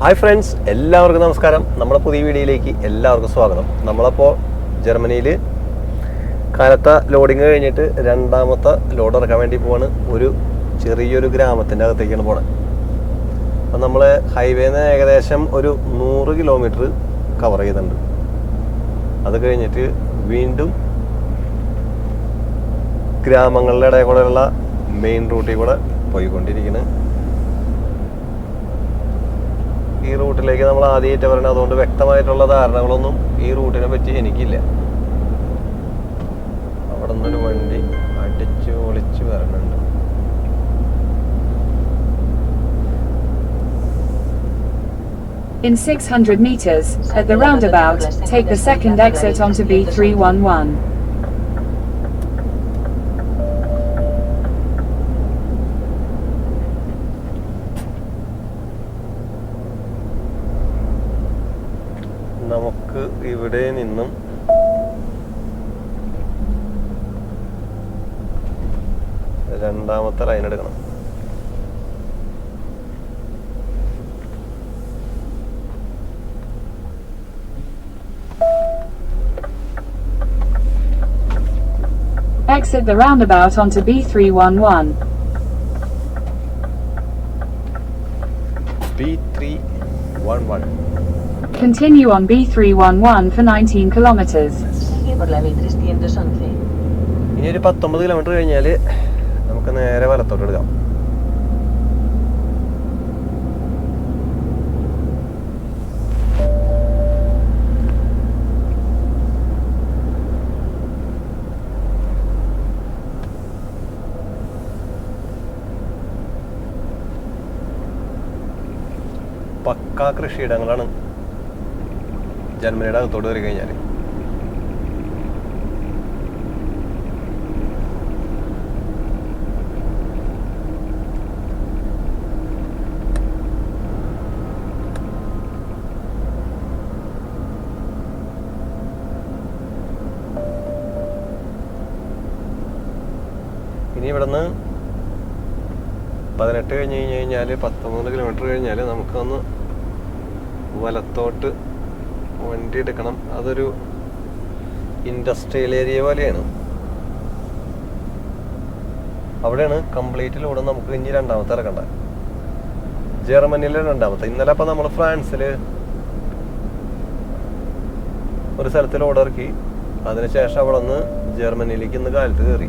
Hi friends, എല്ലാവർക്കും നമസ്കാരം. നമ്മുടെ പുതിയ വീഡിയോയിലേക്ക് എല്ലാവർക്കും സ്വാഗതം. നമ്മളപ്പോൾ ജർമ്മനിയിൽ കാലത്തെ ലോഡിങ് കഴിഞ്ഞിട്ട് രണ്ടാമത്തെ ലോഡ് ഇറക്കാൻ വേണ്ടി പോവാണ്. ഒരു ചെറിയൊരു ഗ്രാമത്തിൻ്റെ അകത്തേക്കാണ് പോണത്. അപ്പം നമ്മൾ ഹൈവേന്ന് ഏകദേശം ഒരു 100 കിലോമീറ്റർ കവർ ചെയ്തിട്ടുണ്ട്. അത് കഴിഞ്ഞിട്ട് വീണ്ടും ഗ്രാമങ്ങളുടെ ഇടയിൽ കൂടെയുള്ള മെയിൻ റൂട്ടിൽ കൂടെ പോയിക്കൊണ്ടിരിക്കുന്നത്. ഈ റൂട്ടിലേക്ക് നമ്മൾ ആദ്യമായിട്ട് വരണം. അതുകൊണ്ട് വ്യക്തമായിട്ടുള്ള ധാരണകളൊന്നും ഈ റൂട്ടിനെ പറ്റി എനിക്കില്ല. അവിടെ നിന്നൊരു വണ്ടി അടിച്ച് ഒളിച്ച് വരണുണ്ട്. In 600 meters, at the roundabout, take the second exit onto B311. നമുക്ക് ഇവിടെ നിന്നും രണ്ടാമത്തെ ലൈൻ എടുക്കണം. Exit the roundabout onto B311. B311. Continue on B311 for 19 kilometers. Sigue por la B311. ഇനി ഒരു 19 കിലോമീറ്റർ കഴിഞ്ഞാൽ നമുക്ക് നേരെ വലത്തോട്ട് എടുക്കാം. പക്കാ കൃഷിയിടങ്ങളാണ് ജർമ്മനിയുടെ അകത്തോട്ട് കയറി കഴിഞ്ഞാൽ. ഇനി ഇവിടുന്ന് 18 കഴിഞ്ഞ് കഴിഞ്ഞാൽ 19 കിലോമീറ്റർ കഴിഞ്ഞാൽ നമുക്കൊന്ന് വലത്തോട്ട് വണ്ടി എടുക്കണം. അതൊരു ഇൻഡസ്ട്രിയൽ ഏരിയ പോലെയാണ്. അവിടെയാണ് കംപ്ലീറ്റ് ലോഡ് നമുക്ക് ഇനി രണ്ടാമത്തെ ഇറക്കണ്ട. ജർമ്മനിയിലെ രണ്ടാമത്തെ. ഇന്നലെ അപ്പം നമ്മൾ ഫ്രാൻസിൽ ഒരു സ്ഥലത്ത് ലോഡ് ഇറക്കി. അതിനുശേഷം അവിടെ നിന്ന് ജർമ്മനിയിലേക്ക് ഇന്ന് കാലത്ത് കയറി.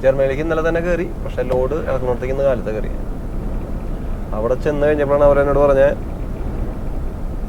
ജർമ്മനിയിലേക്ക് ഇന്നലെ തന്നെ കയറി. പക്ഷെ ലോഡ് ഇറക്കുന്നിടത്തേക്ക് ഇന്ന് കാലത്ത് കയറി. അവിടെ ചെന്ന് കഴിഞ്ഞപ്പോഴാണ് അവരെന്നോട് പറഞ്ഞത്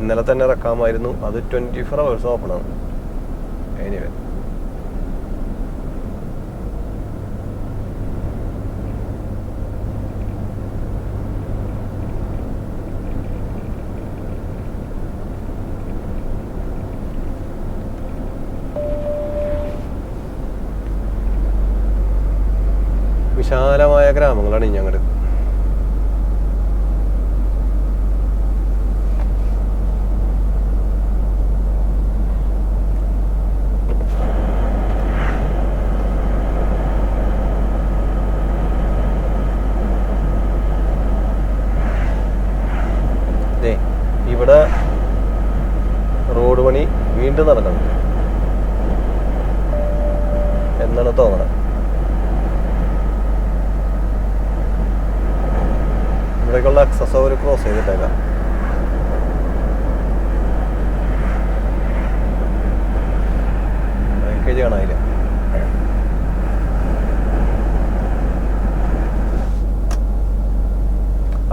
ഇന്നലെ തന്നെ ഇറക്കാമായിരുന്നു, അത് 24 hours ഓപ്പൺ ആണ്. എനിവേ വിശാലമായ ഗ്രാമങ്ങളാണ് ഇനി അങ്ങോട്ട്. ഇവിടെ റോഡ് പണി വീണ്ടും നടക്കണം എന്നാണ് തോന്നണത്. ഇവിടേക്കുള്ള അക്സസ് അവർ ക്രോസ് ചെയ്തിട്ടേക്കാം. പാക്കേജ് കാണാനില്ല.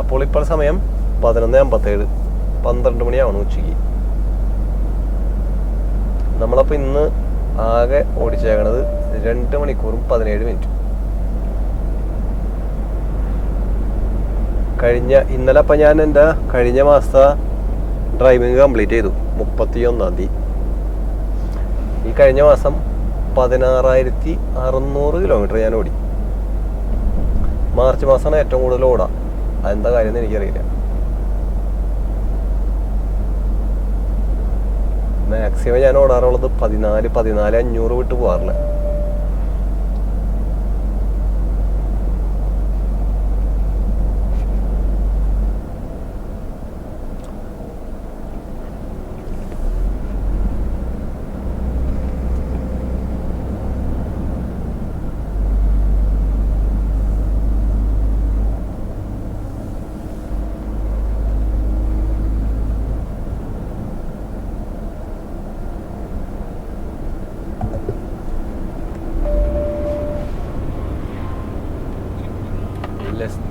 അപ്പോൾ ഇപ്പോൾ സമയം 11:57, 12 മണിയാവണം ഉച്ചയ്ക്ക്. നമ്മളപ്പോൾ ഇന്ന് ആകെ ഓടിച്ചേക്കണത് 2 മണിക്കൂറും 17 മിനിറ്റ്. ഇന്നലെ അപ്പം ഞാൻ എൻ്റെ കഴിഞ്ഞ മാസത്തെ ഡ്രൈവിങ് കംപ്ലീറ്റ് ചെയ്തു 31-ാം തീയതി. ഈ കഴിഞ്ഞ മാസം 16,600 കിലോമീറ്റർ ഞാൻ ഓടി. മാർച്ച് മാസമാണ് ഏറ്റവും കൂടുതൽ ഓടാം. അതെന്താ കാര്യം എന്ന് എനിക്കറിയില്ല. മാക്സിമം ഞാൻ ഓടാറുള്ളത് 14,500 വിട്ട് പോകാറില്ല.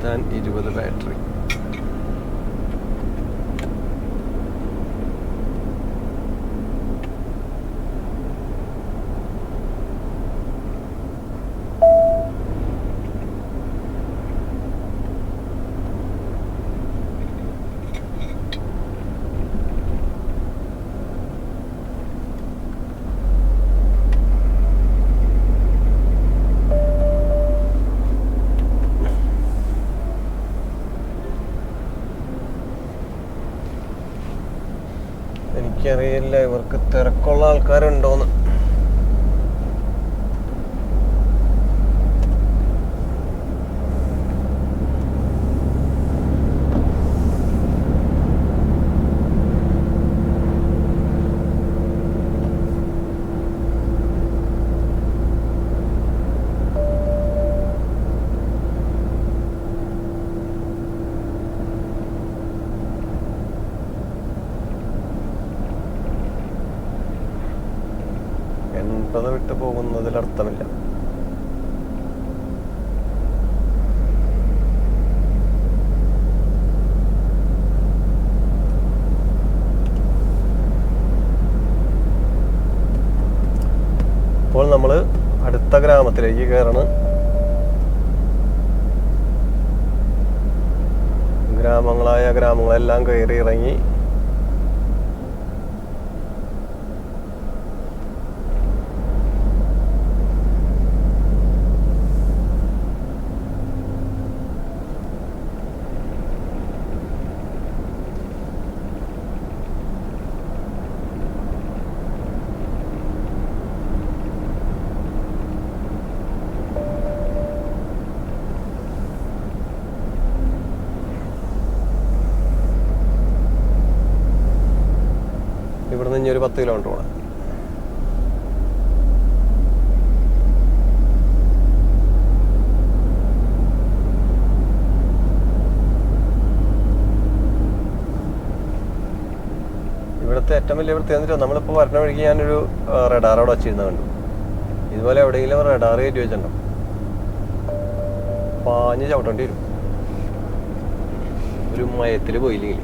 ഞാൻ 20 ബാറ്ററി. എനിക്കറിയില്ല ഇവർക്ക് തിരക്കുള്ള ആൾക്കാരുണ്ടോന്ന്. വിട്ട് പോകുന്നതിൽ അർത്ഥമില്ല. ഇപ്പോൾ നമ്മൾ അടുത്ത ഗ്രാമത്തിലേക്ക് കയറണം. ഗ്രാമങ്ങളെല്ലാം കയറി ഇറങ്ങി ഇവിടെ നിന്ന് ഒരു 10 കിലോമീറ്റർ പോകണം. ഇവിടുത്തെ ഏറ്റവും വലിയ പ്രത്യേകത നമ്മളിപ്പോൾ വരണ വഴിക്ക് ഞാനൊരു റഡാർ അവിടെ വച്ചിരുന്നത് കണ്ടു. ഇതുപോലെ എവിടെയെങ്കിലും റഡാർ കയറ്റി വെച്ചിട്ടുണ്ടോ പാഞ്ഞ് ചവിട്ടേണ്ടി വരും ഒരു മയത്തിൽ പോയില്ലെങ്കിൽ.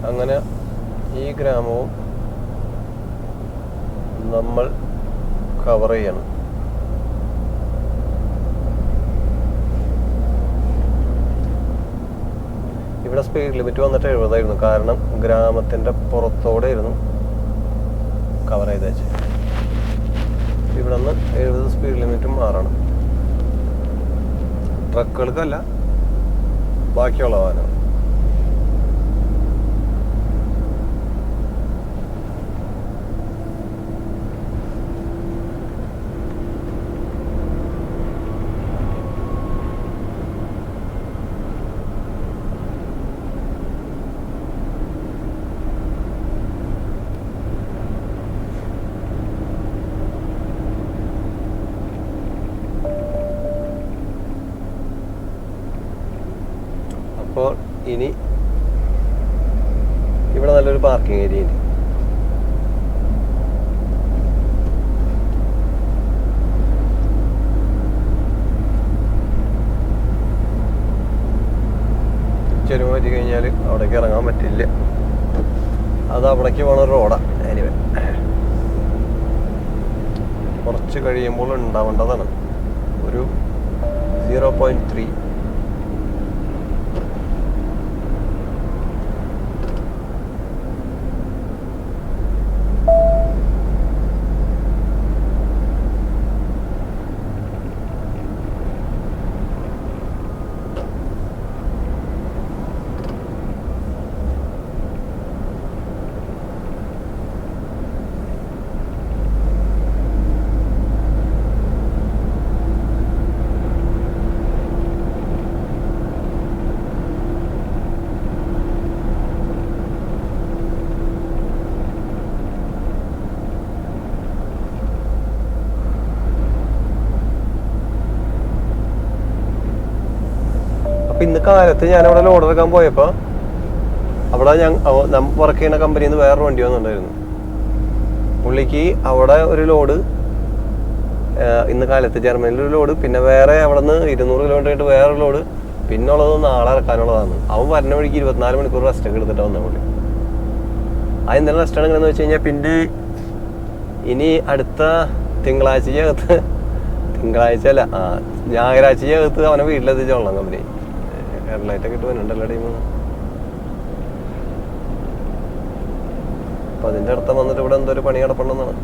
അങ്ങനെ ഈ ഗ്രാമവും നമ്മൾ കവർ ചെയ്യണം. ഇവിടെ സ്പീഡ് ലിമിറ്റ് വന്നിട്ട് 70 ആയിരുന്നു. കാരണം ഗ്രാമത്തിൻ്റെ പുറത്തോടെ ആയിരുന്നു കവർ ചെയ്ത് വെച്ച്. ഇവിടെ നിന്ന് 70 സ്പീഡ് ലിമിറ്റും മാറണം. ട്രക്കുകൾക്കല്ല, ബാക്കിയുള്ള വാഹനം. അപ്പോൾ ഇനി ഇവിടെ നല്ലൊരു പാർക്കിംഗ് ഏരിയ ഉണ്ട്. ചെരുവ് പറ്റി കഴിഞ്ഞാൽ അവിടേക്ക് ഇറങ്ങാൻ പറ്റില്ല. അത് അവിടേക്ക് പോണ റോഡാണ്. എനിവേ കുറച്ച് കഴിയുമ്പോൾ ഉണ്ടാവേണ്ടതാണ്. ഒരു 0.3 0.3 അപ്പം ഇന്ന് കാലത്ത് ഞാനവിടെ ലോഡ് ഇറക്കാൻ പോയപ്പോൾ അവിടെ വർക്ക് ചെയ്യുന്ന കമ്പനിയിൽ നിന്ന് വേറൊരു വണ്ടി വന്നിട്ടുണ്ടായിരുന്നു. പുള്ളിക്ക് അവിടെ ഒരു ലോഡ് ഇന്ന് കാലത്ത് ജർമ്മനിലൊരു ലോഡ്, പിന്നെ വേറെ അവിടെ നിന്ന് 200 കിലോമീറ്റർ ആയിട്ട് വേറൊരു ലോഡ്, പിന്നെ ഉള്ളത് നാളെ ഇറക്കാനുള്ളതാണ്. അവൻ വരുന്ന വഴിക്ക് 24 മണിക്കൂർ റെസ്റ്റൊക്കെ എടുത്തിട്ട് വന്ന പുള്ളി. അതെന്താണ് റെസ്റ്റ് എടുക്കണമെന്ന് വെച്ച് കഴിഞ്ഞാൽ പിന്നെ ഇനി അടുത്ത തിങ്കളാഴ്ചക്കകത്ത് ഞായറാഴ്ചക്കകത്ത് അവനെ വീട്ടിലെത്തിച്ചോളാം കമ്പനി. ഹെഡ്ലൈറ്റൊക്കെ ഇട്ട് വരുന്നുണ്ടല്ലോ ടീം. അപ്പം അതിൻ്റെ അടുത്ത വന്നിട്ട് ഇവിടെ എന്തോ ഒരു പണി കിടപ്പുണ്ടെന്നാണ്.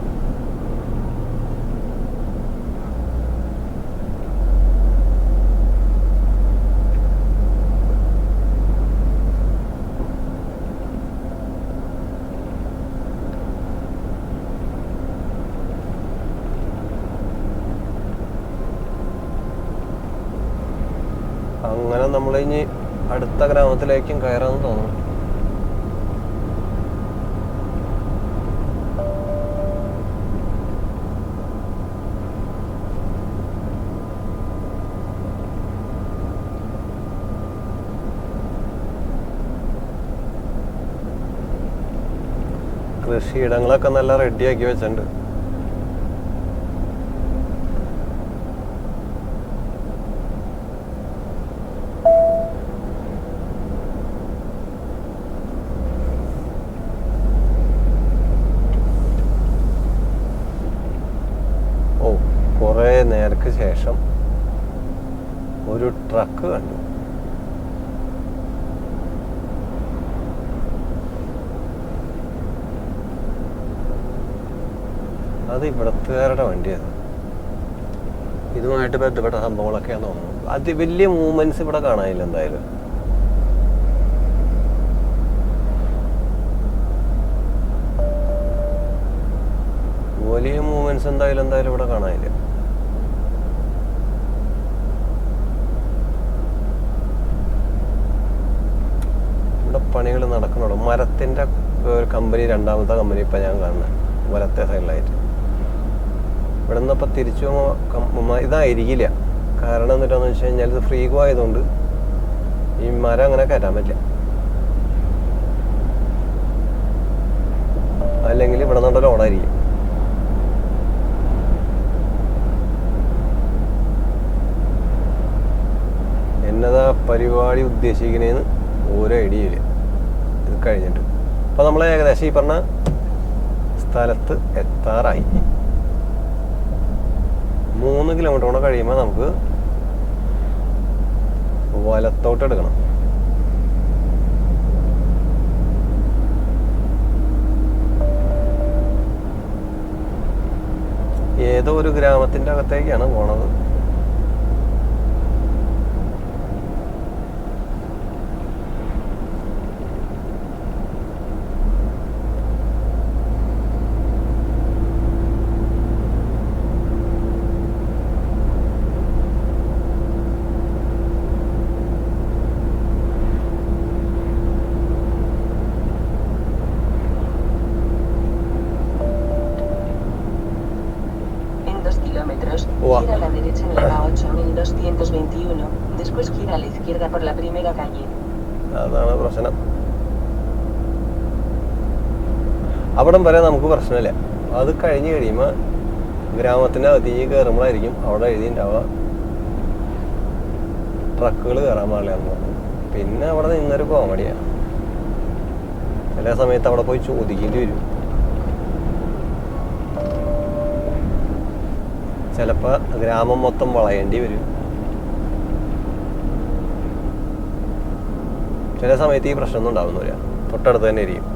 അങ്ങനെ നമ്മളിനി അടുത്ത ഗ്രാമത്തിലേക്കും കയറാമെന്ന് തോന്നുന്നു. കൃഷിയിടങ്ങളൊക്കെ നല്ല റെഡിയാക്കി വെച്ചിട്ടുണ്ട്. കുറേ നേരക്ക് ശേഷം ഒരു ട്രക്ക് കണ്ടു. അത് ഇവിടത്തുകാരുടെ വണ്ടിയാണ്. ഇതുമായിട്ട് ബന്ധപ്പെട്ട സംഭവങ്ങളൊക്കെയാണെന്ന് തോന്നുന്നു. അത് വലിയ മൂവ്മെന്റ്സ് ഇവിടെ കാണാനില്ല. എന്തായാലും വലിയ മൂവ്മെന്റ്സ് എന്തായാലും ഇവിടെ കാണാനില്ല. ഇവിടെ പണികൾ നടക്കണുള്ളൂ. മരത്തിന്റെ ഒരു കമ്പനി, രണ്ടാമത്തെ കമ്പനി ഇപ്പം ഞാൻ കാണുന്നത് വലത്തെ സൈഡിലായിട്ട്. ഇവിടെ നിന്നപ്പോൾ തിരിച്ചു ഇതായിരിക്കില്ല. കാരണം എന്നിട്ടാന്ന് വെച്ച് കഴിഞ്ഞാൽ ഇത് ഫ്രീഗോ ആയതുകൊണ്ട് ഈ മരം അങ്ങനെ കയറ്റാൻ പറ്റില്ല. അല്ലെങ്കിൽ ഇവിടെ നിന്നുള്ള ലോഡായിരിക്കും. എന്നതാ പരിപാടി ഉദ്ദേശിക്കണേന്ന് ഒരു ഐഡിയ ഇല്ല ഇത് കഴിഞ്ഞിട്ട്. അപ്പം നമ്മൾ ഏകദേശം ഈ പറഞ്ഞ സ്ഥലത്ത് എത്താറായി. 3 കിലോമീറ്റർ കൂടെ കഴിയുമ്പോൾ നമുക്ക് വലത്തോട്ട് എടുക്കണം. ഏതോ ഒരു ഗ്രാമത്തിൻ്റെ അകത്തേക്കാണ് പോണത്. Gira a la derecha en la A8221, después gira a la izquierda por la primera calle. അതാണ് പ്രശ്നം. അവിടം വരെ നമുക്ക് പ്രശ്നമില്ല. അത് കഴിഞ്ഞ് കഴിയുമ്പോൾ ഗ്രാമത്തിൻ്റെ അകത്തേക്ക് കയറുമ്പോഴായിരിക്കും അവിടെ എഴുതിയിട്ടുണ്ടാവുക ട്രക്കുകൾ കയറാൻ പാടില്ലാന്ന് പറഞ്ഞു. പിന്നെ അവിടെ നിന്നൊരു കോമഡിയാണ്. ചില സമയത്ത് അവിടെ പോയി ചോദിക്കേണ്ടി വരും. ചിലപ്പോൾ ഗ്രാമം മൊത്തം വളയേണ്ടി വരും. ചില സമയത്ത് ഈ പ്രശ്നമൊന്നും ഉണ്ടാവുന്നില്ല. തൊട്ടടുത്ത് തന്നെ ഇരിക്കും.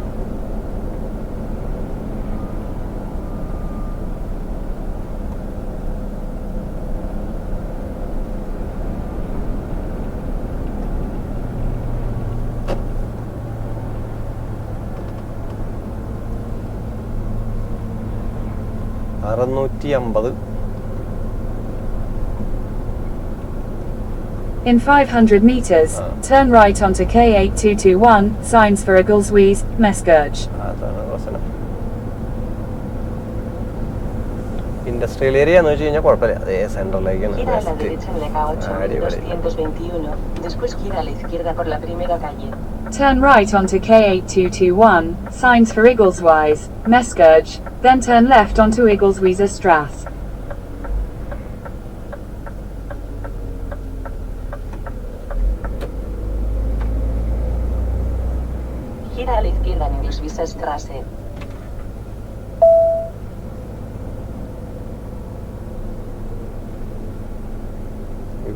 In 500 meters, turn right onto K8221, signs for Eagleswies, Meskirch. അതാണ് പ്രശ്നം. ഇൻഡസ്ട്രിയൽ ഏരിയ എന്ന് വെച്ച് കഴിഞ്ഞാൽ കുഴപ്പമില്ല, അതേ സെൻട്രലിലേക്കാണ്. Gira a la derecha en la K8221, después gira a la izquierda por la primera calle. Turn right onto K8221, signs for Iggleswise, Meskirge, then turn left onto Iggleswise Strath. Gira a la izquierda en Iggleswise Straße.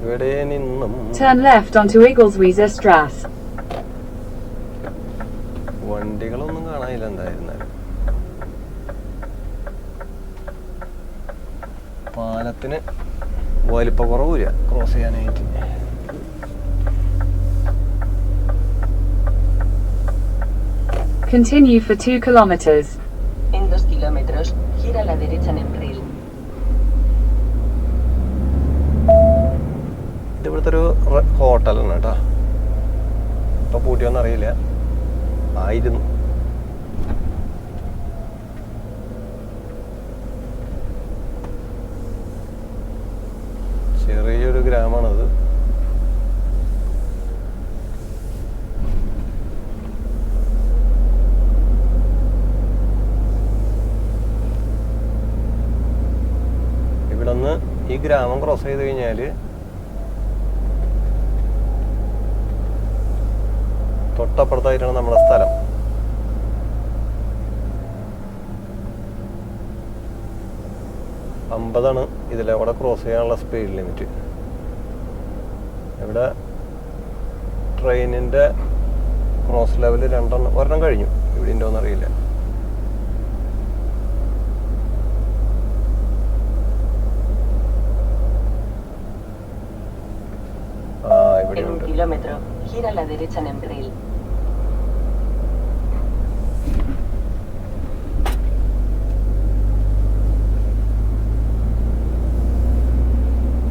ഇവിടെ നിന്നും Turn left onto Iggleswise Strath. വണ്ടികളൊന്നും കാണാനില്ല എന്തായിരുന്നാലും. പാലത്തിന് വലിപ്പക്കുറവില്ല cross ചെയ്യാനായിട്ട്. Continue for 2 kilometers. En 2 kilómetros, gira a la derecha en Embril. ഇത് ഇവിടുത്തെ ഒരു ഹോട്ടലാണ് കേട്ടോ. ഇപ്പൊ പൂട്ടിയോന്ന് അറിയില്ല, ആയിരുന്നു. ചെറിയൊരു ഗ്രാമമാണത്. ഇവിടെ നിന്ന് ഈ ഗ്രാമം ക്രോസ് ചെയ്ത് കഴിഞ്ഞാല് തൊട്ടപ്പുറത്തായിട്ടാണ് നമ്മുടെ സ്ഥലം. അമ്പതാണ് ഇതിലെ കൂടെ ക്രോസ് ചെയ്യാനുള്ള സ്പീഡ് ലിമിറ്റ്. ഇവിടെ ട്രെയിനിൻ്റെ ക്രോസ് ലെവൽ ഒരെണ്ണം കഴിഞ്ഞു. ഇവിടെ ഉണ്ടോയെന്ന് അറിയില്ല. En 1 kilómetro, gira a la derecha en Embril.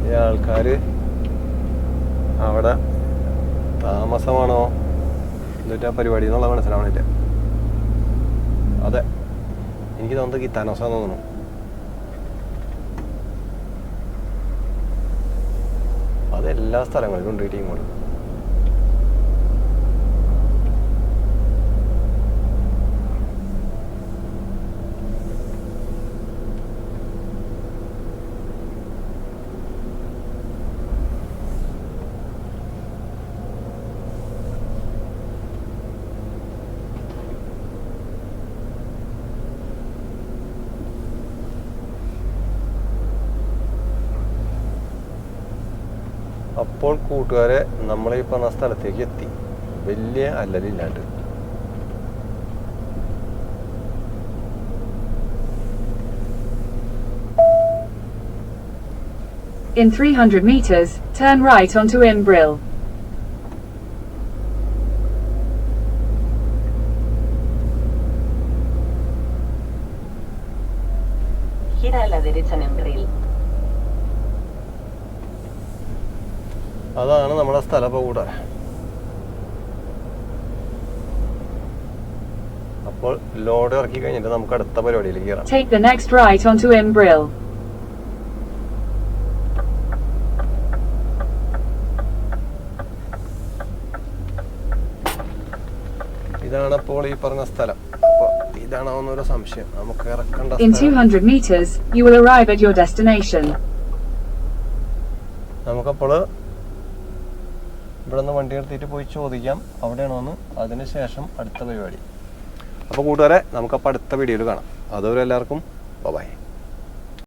ഈ ആൾക്കാര് അവിടെ താമസമാണോ എന്നിട്ട് ആ പരിപാടി എന്നുള്ള മനസ്സിലാവണില്ല. അതെ, എനിക്ക് തോന്നുന്നത് ഗിത്താനോസാന്ന് തോന്നുന്നു. അതെല്ലാ സ്ഥലങ്ങളിലും ഉണ്ട് ഈ ടീമുകൾ. അപ്പോൾ കൂട്ടുകാരെ, നമ്മൾ ഈ പറഞ്ഞ സ്ഥലത്തേക്ക് എത്തി. വലിയ അല്ലലില്ലാണ്ട്. In 300 meters, turn right onto Imbril. Gira a la derecha en Embril. അതാണ് നമ്മുടെ സ്ഥലം. ഇപ്പോൾ കൂടെ അപ്പോൾ ലോഡ് ഇറക്കി കഴിഞ്ഞിട്ട് നമുക്ക് അടുത്ത പരിപാടിയിലേക്ക് കയറാം. Take the next right onto Imbril. ഇതാണ് അപ്പോൾ ഈ പറഞ്ഞ സ്ഥലം. അപ്പോൾ ഇതാണോ എന്നൊരു സംശയം. നമുക്ക് ഇറക്കേണ്ട In 200 meters, you will arrive at your destination. നമുക്കപ്പോൾ ഇവിടെ നിന്ന് വണ്ടി എടുത്തിട്ട് പോയി ചോദിക്കാം അവിടെയാണോന്ന്. അതിനുശേഷം അടുത്ത പരിപാടി. അപ്പോൾ കൂട്ടുകാരെ, നമുക്കപ്പോൾ അടുത്ത വീഡിയോയിൽ കാണാം. അതുവരെ എല്ലാവർക്കും ബൈ.